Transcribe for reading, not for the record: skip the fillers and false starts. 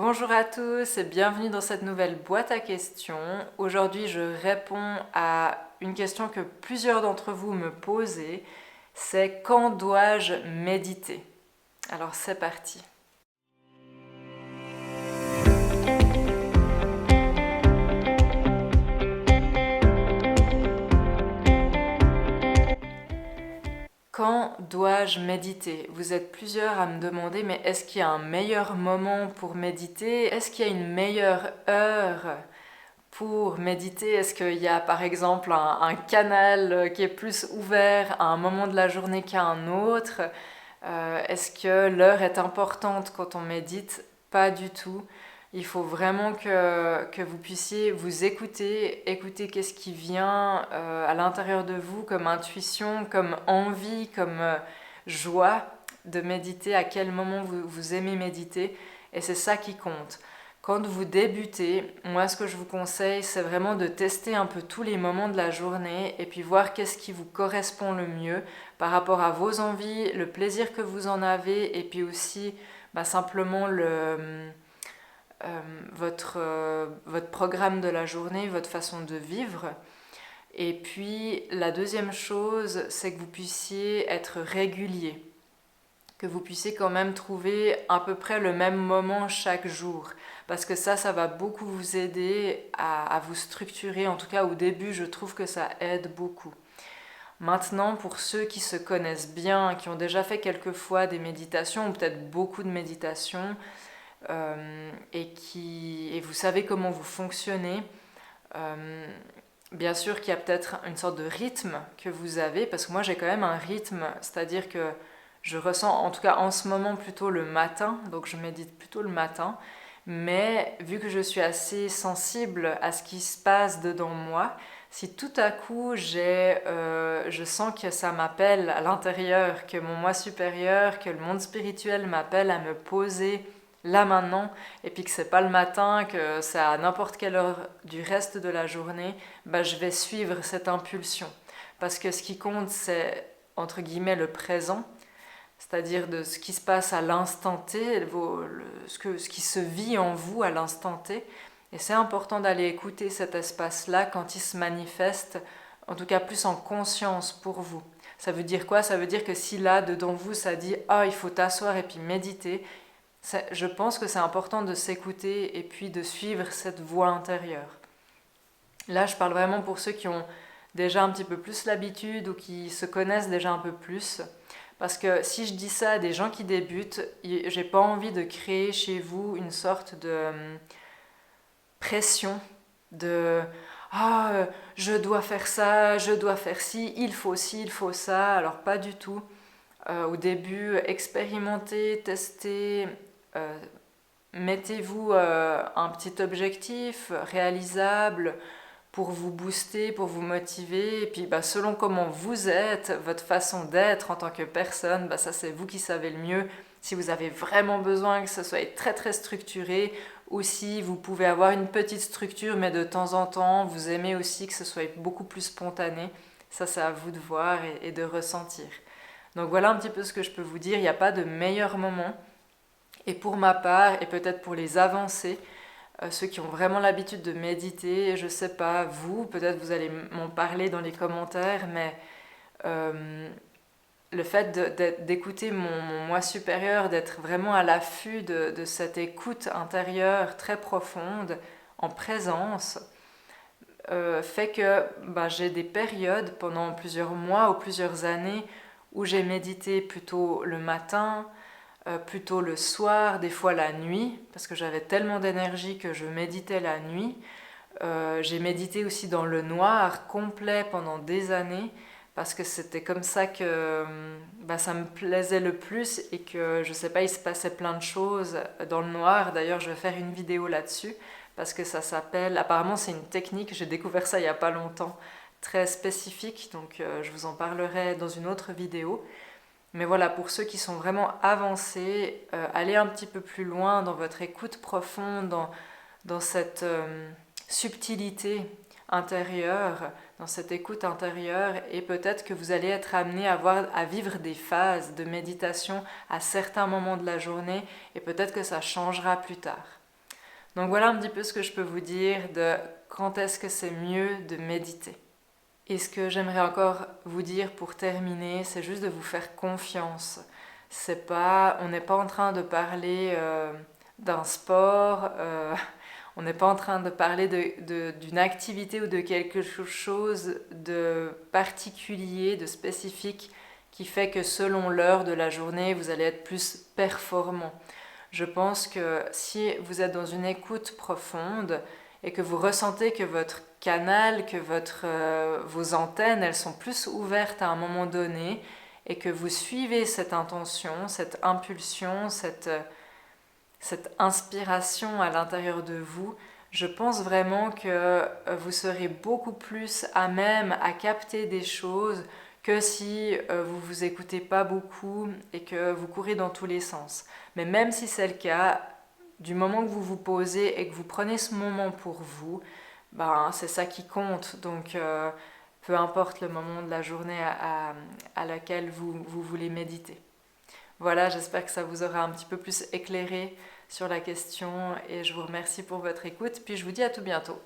Bonjour à tous et bienvenue dans cette nouvelle boîte à questions. Aujourd'hui, je réponds à une question que plusieurs d'entre vous me posaient, c'est quand dois-je méditer? Alors c'est parti. Quand dois-je méditer? Vous êtes plusieurs à me demander, mais est-ce qu'il y a un meilleur moment pour méditer? Est-ce qu'il y a une meilleure heure pour méditer? Est-ce qu'il y a par exemple un canal qui est plus ouvert à un moment de la journée qu'à un autre? Est-ce que l'heure est importante quand on médite? Pas du tout. Il faut vraiment que vous puissiez vous écouter qu'est-ce qui vient à l'intérieur de vous comme intuition, comme envie, comme joie de méditer, à quel moment vous aimez méditer. Et c'est ça qui compte. Quand vous débutez, moi ce que je vous conseille, c'est vraiment de tester un peu tous les moments de la journée et puis voir qu'est-ce qui vous correspond le mieux par rapport à vos envies, le plaisir que vous en avez et puis aussi simplement votre programme de la journée, votre façon de vivre. Et puis la deuxième chose, c'est que vous puissiez être régulier, que vous puissiez quand même trouver à peu près le même moment chaque jour. Parce que ça va beaucoup vous aider à vous structurer. En tout cas, au début, je trouve que ça aide beaucoup. Maintenant, pour ceux qui se connaissent bien, qui ont déjà fait quelques fois des méditations, ou peut-être beaucoup de méditations, et vous savez comment vous fonctionnez, bien sûr qu'il y a peut-être une sorte de rythme que vous avez, parce que moi j'ai quand même un rythme, c'est-à-dire que je ressens, en tout cas en ce moment, plutôt le matin, donc je médite plutôt le matin, mais vu que je suis assez sensible à ce qui se passe dedans moi, si tout à coup je sens que ça m'appelle à l'intérieur, que mon moi supérieur, que le monde spirituel m'appelle à me poser là maintenant, et puis que c'est pas le matin, que c'est à n'importe quelle heure du reste de la journée, je vais suivre cette impulsion. Parce que ce qui compte, c'est entre guillemets le présent, c'est-à-dire de ce qui se passe à l'instant T, ce qui se vit en vous à l'instant T. Et c'est important d'aller écouter cet espace-là quand il se manifeste, en tout cas plus en conscience pour vous. Ça veut dire quoi? Ça veut dire que si là, dedans vous, ça dit « Ah, il faut t'asseoir et puis méditer », je pense que c'est important de s'écouter et puis de suivre cette voix intérieure. Là, je parle vraiment pour ceux qui ont déjà un petit peu plus l'habitude ou qui se connaissent déjà un peu plus. Parce que si je dis ça à des gens qui débutent, j'ai pas envie de créer chez vous une sorte de pression de ah je dois faire ça, je dois faire ci, il faut ça. Alors pas du tout. Au début, expérimentez, testez, euh, mettez-vous un petit objectif réalisable pour vous booster, pour vous motiver. Et puis selon comment vous êtes, votre façon d'être en tant que personne, ça c'est vous qui savez le mieux. Si vous avez vraiment besoin que ce soit très très structuré, ou si vous pouvez avoir une petite structure, mais de temps en temps, vous aimez aussi que ce soit beaucoup plus spontané. Ça c'est à vous de voir et de ressentir. Donc voilà un petit peu ce que je peux vous dire. Il n'y a pas de meilleur moment. Et pour ma part, et peut-être pour les avancés, ceux qui ont vraiment l'habitude de méditer, je sais pas, vous, peut-être vous allez m'en parler dans les commentaires, mais le fait d'écouter mon moi supérieur, d'être vraiment à l'affût de cette écoute intérieure très profonde, en présence, fait que j'ai des périodes pendant plusieurs mois ou plusieurs années où j'ai médité plutôt le matin, plutôt le soir, des fois la nuit, parce que j'avais tellement d'énergie que je méditais la nuit. J'ai médité aussi dans le noir complet pendant des années, parce que c'était comme ça que ça me plaisait le plus et que, je sais pas, il se passait plein de choses dans le noir. D'ailleurs, je vais faire une vidéo là-dessus, parce que ça s'appelle, apparemment c'est une technique, j'ai découvert ça il y a pas longtemps, très spécifique, donc je vous en parlerai dans une autre vidéo. Mais voilà, pour ceux qui sont vraiment avancés, allez un petit peu plus loin dans votre écoute profonde, dans cette subtilité intérieure, dans cette écoute intérieure, et peut-être que vous allez être amené à vivre des phases de méditation à certains moments de la journée, et peut-être que ça changera plus tard. Donc voilà un petit peu ce que je peux vous dire de quand est-ce que c'est mieux de méditer. Et ce que j'aimerais encore vous dire pour terminer, c'est juste de vous faire confiance. On n'est pas en train de parler d'un sport, on n'est pas en train de parler d'une activité ou de quelque chose de particulier, de spécifique, qui fait que selon l'heure de la journée, vous allez être plus performant. Je pense que si vous êtes dans une écoute profonde et que vous ressentez que votre canal, vos antennes, elles sont plus ouvertes à un moment donné et que vous suivez cette intention, cette impulsion, cette inspiration à l'intérieur de vous, je pense vraiment que vous serez beaucoup plus à même à capter des choses que si vous vous écoutez pas beaucoup et que vous courez dans tous les sens. Mais même si c'est le cas, du moment que vous vous posez et que vous prenez ce moment pour vous, ben, c'est ça qui compte. Donc peu importe le moment de la journée à laquelle vous voulez méditer. Voilà, j'espère que ça vous aura un petit peu plus éclairé sur la question et je vous remercie pour votre écoute. Puis je vous dis à tout bientôt.